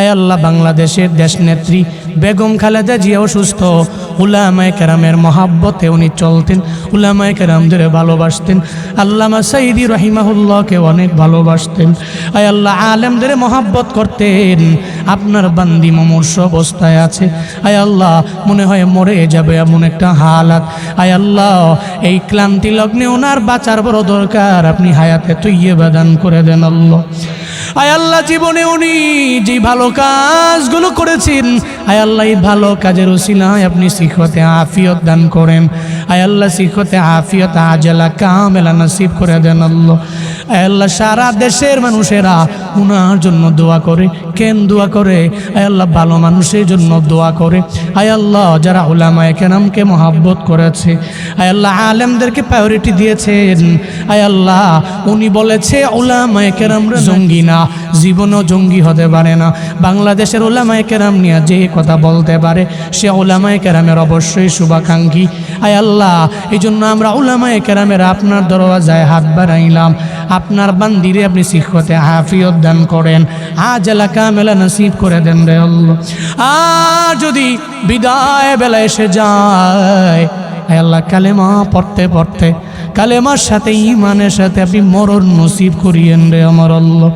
আয় আল্লাহ বাংলাদেশের দেশনেত্রী বেগম খালেদা জিয়া অসুস্থ, উলামায়ে কেরামের মহাব্বতে উনি চলতেন, উলামায়ে কেরামদের ভালোবাসতেন, আল্লামা সাইদি রহিমাহুল্লাহকে অনেক ভালোবাসতেন। আয় আল্লাহ আলেমদের মহাব্বত করতেন। আপনার বান্দি মুমূর্ষ অবস্থায় আছে, আয় আল্লাহ মনে হয় মরে যাবে এমন একটা হালাত। আয় আল্লাহ এই ক্লান্তি লগ্নে ওনার বাঁচার বড় দরকার, আপনি হায়াতে তৈয়বা দান করে দেন আল্লাহ। আয় আল্লাহ জীবনে উনি যে ভালো কাজগুলো করেছেন, আয় আল্লাহ এই ভালো কাজের উসিলায় আপনি সিহতে আফিয়ত দান করেন। আয় আল্লাহ সিহতে আফিয়ত আজলা কামেলা নসিব করে দেন আল্লাহ। আয় আল্লাহ সারা দেশের মানুষেরা উনার জন্য দোয়া করে। কেন দোয়া করে? আয় আল্লাহ ভালো মানুষের জন্য দোয়া করে। আয় আল্লাহ যারা উলামায়ে কেরামকে মহাব্বত করেছে, আয় আল্লাহ আলেমদেরকে প্রায়োরিটি দিয়েছেন, আয় আল্লাহ উনি বলেছে উলামায়ে কেরামরা জঙ্গি না, জীবনও জঙ্গি হতে পারে না। বাংলাদেশের উলামায়ে কেরাম নিয়ে যে কথা বলতে পারে সে উলামায়ে কেরামের অবশ্যই শুভাকাঙ্ক্ষী। আয় আল্লাহ এই জন্য আমরা উলামায়ে কেরামের আপনার দরওয়াজায় হাত বাড়াইলাম। আপনার বান্দিরে আপনি সিহতে আফিয়ত দান করেন, আজলা কামেলা নসিব করে দেন রে আল্লাহ। আর যদি বিদায় বেলা এসে যায়, আয় আল্লাহ কালেমা পড়তে পড়তে কালেমার সাথে ঈমানের সাথে আপনি মরণ নসিব করিয়েন রে আমার আল্লাহ।